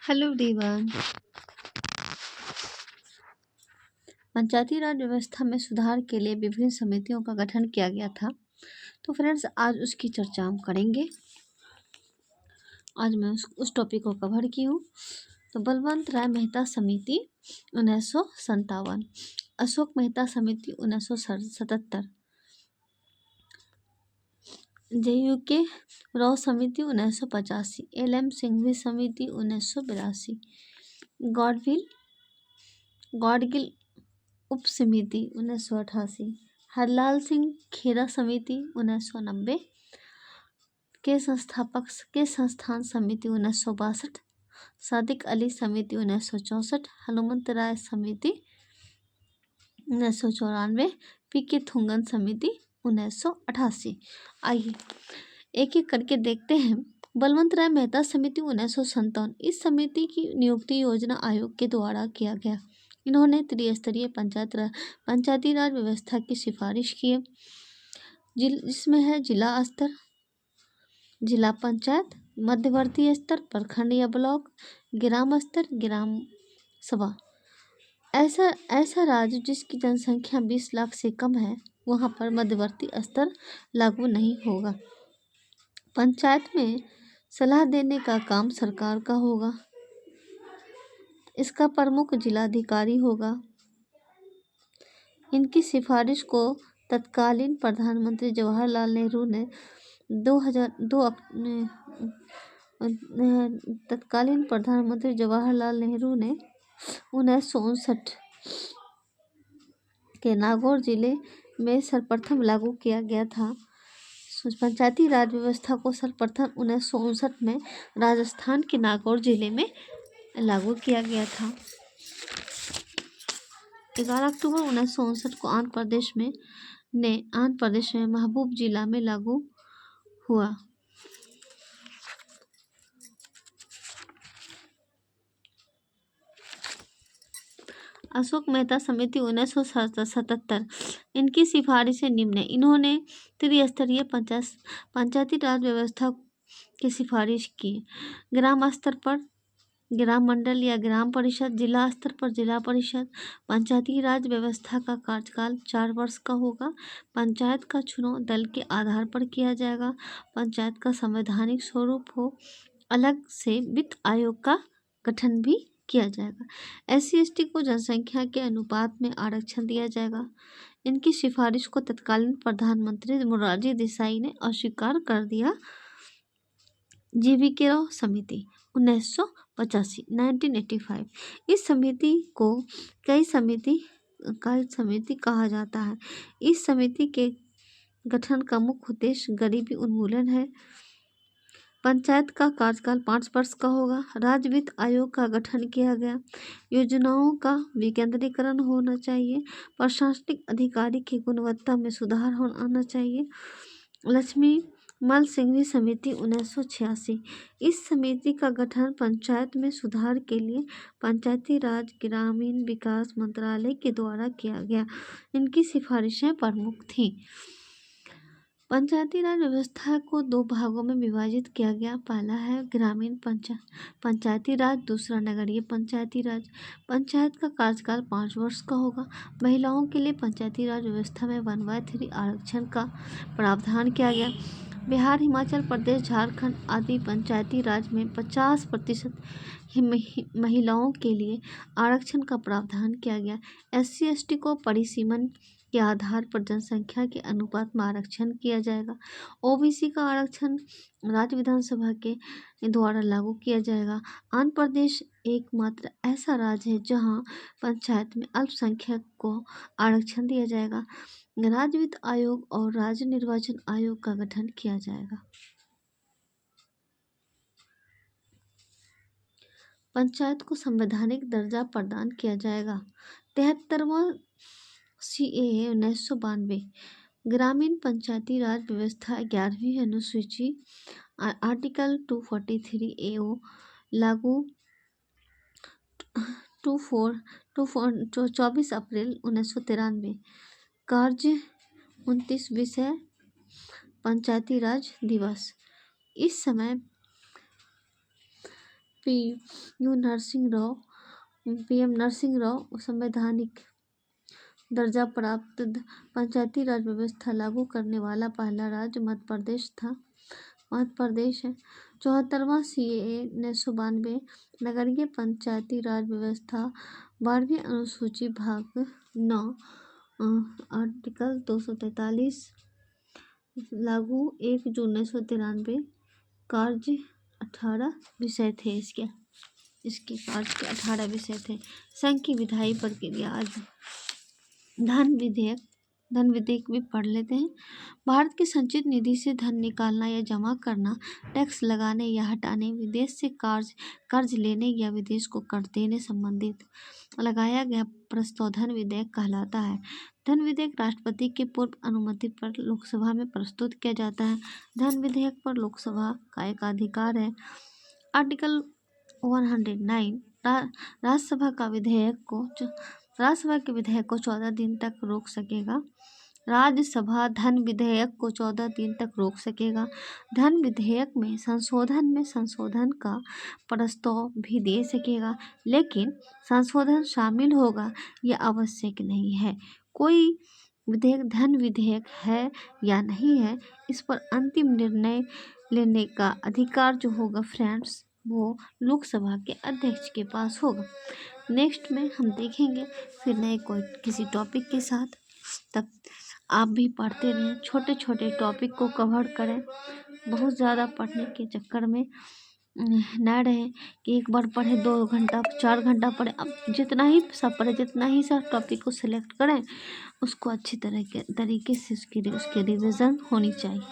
Hello everyone. पंचायती राज व्यवस्था में सुधार के लिए विभिन्न समितियों का गठन किया गया था। तो फ्रेंड्स, आज उसकी चर्चा हम करेंगे। आज मैं उस टॉपिक को कवर की हूँ। तो बलवंत राय मेहता समिति 1957, अशोक मेहता समिति 1977, JU के राव समिति 1985, LM सिंघवी समिति 1982, गॉडगिल उप समिति 1988, हरलाल सिंह खेरा समिति 1990 के संस्थान समिति 1962, सादिक अली समिति 1964, हनुमंत राय समिति 1994, PK थुंगन समिति 1988। आइए एक एक करके देखते हैं। बलवंत राय मेहता समिति 1957, इस समिति की नियुक्ति योजना आयोग के द्वारा किया गया। इन्होंने त्रिस्तरीय पंचायती राज व्यवस्था की सिफारिश की है, जिसमें है जिला स्तर, जिला पंचायत, मध्यवर्ती स्तर, प्रखंड या ब्लॉक, ग्राम स्तर, ग्राम सभा। ऐसा राज्य जिसकी जनसंख्या 20 लाख से कम है, वहाँ पर मध्यवर्ती स्तर लागू नहीं होगा। पंचायत में सलाह देने का काम सरकार का होगा। इसका प्रमुख जिलाधिकारी होगा। इनकी सिफारिश को तत्कालीन प्रधानमंत्री जवाहरलाल नेहरू ने 1959 के नागौर जिले में सर्वप्रथम लागू किया गया था। पंचायती राज व्यवस्था को सर्वप्रथम 1959 में राजस्थान के नागौर जिले में लागू किया गया था। 11 अक्टूबर 1959 को आंध्र प्रदेश में महबूब जिला में लागू हुआ। अशोक मेहता समिति 1977, इनकी सिफारिशें निम्न है। इन्होंने त्रिस्तरीय पंचायती राज व्यवस्था की सिफारिश की। ग्राम स्तर पर ग्राम मंडल या ग्राम परिषद, जिला स्तर पर जिला परिषद। पंचायती राज व्यवस्था का कार्यकाल 4 वर्ष का होगा। पंचायत का चुनाव दल के आधार पर किया जाएगा। पंचायत का संवैधानिक स्वरूप हो। अलग से वित्त आयोग का गठन भी किया जाएगा। SC/ST को जनसंख्या के अनुपात में आरक्षण दिया जाएगा। इनकी सिफारिश को तत्कालीन प्रधानमंत्री मोरारजी देसाई ने अस्वीकार कर दिया। JV के राव समिति 1985। इस समिति को कई समिति कहा जाता है। इस समिति के गठन का मुख्य उद्देश्य गरीबी उन्मूलन है। पंचायत का कार्यकाल 5 वर्ष का होगा। राज्य वित्त आयोग का गठन किया गया। योजनाओं का विकेंद्रीकरण होना चाहिए। प्रशासनिक अधिकारी की गुणवत्ता में सुधार आना चाहिए। लक्ष्मी मल सिंघवी समिति 1986, इस समिति का गठन पंचायत में सुधार के लिए पंचायती राज ग्रामीण विकास मंत्रालय के द्वारा किया गया। इनकी सिफारिशें प्रमुख थीं। पंचायती राज व्यवस्था को 2 भागों में विभाजित किया गया। पहला है ग्रामीण पंचायती राज, दूसरा नगरीय पंचायती राज। पंचायत का कार्यकाल 5 वर्ष का होगा। महिलाओं के लिए पंचायती राज व्यवस्था में 1/3 आरक्षण का प्रावधान किया गया। बिहार, हिमाचल प्रदेश, झारखंड आदि पंचायती राज में 50% महिलाओं के लिए आरक्षण का प्रावधान किया गया। SC/ST को परिसीमन के आधार पर जनसंख्या के अनुपात में आरक्षण किया जाएगा। OBC का आरक्षण राज्य विधानसभा के द्वारा लागू किया जाएगा। आंध्र प्रदेश एकमात्र ऐसा राज्य है जहां पंचायत में अल्पसंख्यक को आरक्षण दिया जाएगा। राज्य वित्त आयोग और राज्य निर्वाचन आयोग का गठन किया जाएगा। पंचायत को संवैधानिक दर्जा प्रदान किया जाएगा। 73वां CAA 1992 ग्रामीण पंचायती राज व्यवस्था 11वीं अनुसूची आर्टिकल 243 AO लागू 24 अप्रैल 1993। कार्य 29 विषय पंचायती राज दिवस। इस समय पीएम नरसिंह राव संवैधानिक दर्जा प्राप्त पंचायती राज व्यवस्था लागू करने वाला पहला राज्य मध्य प्रदेश है। 74वां CAA 1992 नगरीय पंचायती राज व्यवस्था 12वीं अनुसूची भाग 9 आर्टिकल 243 लागू 1 जून 1993। कार्य 18 विषय थे इसके कार्य के 18 विषय थे। संघ की विधायी प्रक्रिया। आज धन विधेयक भी पढ़ लेते हैं। भारत की संचित निधि से धन निकालना या जमा करना, टैक्स लगाने या हटाने, विदेश से कर्ज लेने या विदेश को कर देने संबंधित लगाया गया प्रस्ताव धन विधेयक कहलाता है। धन विधेयक राष्ट्रपति के पूर्व अनुमति पर लोकसभा में प्रस्तुत किया जाता है। धन विधेयक पर लोकसभा का एकाधिकार है। आर्टिकल 109 राज्यसभा के विधेयक को 14 दिन तक रोक सकेगा। राज्यसभा धन विधेयक को 14 दिन तक रोक सकेगा। धन विधेयक में संशोधन का प्रस्ताव भी दे सकेगा, लेकिन संशोधन शामिल होगा यह आवश्यक नहीं है। कोई विधेयक धन विधेयक है या नहीं है, इस पर अंतिम निर्णय लेने का अधिकार जो होगा फ्रेंड्स, वो लोकसभा के अध्यक्ष के पास होगा। नेक्स्ट में हम देखेंगे फिर नए कोई किसी टॉपिक के साथ। तब आप भी पढ़ते रहें, छोटे छोटे टॉपिक को कवर करें। बहुत ज़्यादा पढ़ने के चक्कर में ना रहें कि एक बार पढ़े 2 घंटा 4 घंटा पढ़े। अब जितना ही सब पढ़े, जितना ही सब टॉपिक को सिलेक्ट करें, उसको अच्छी तरीके से उसकी रिविज़न होनी चाहिए।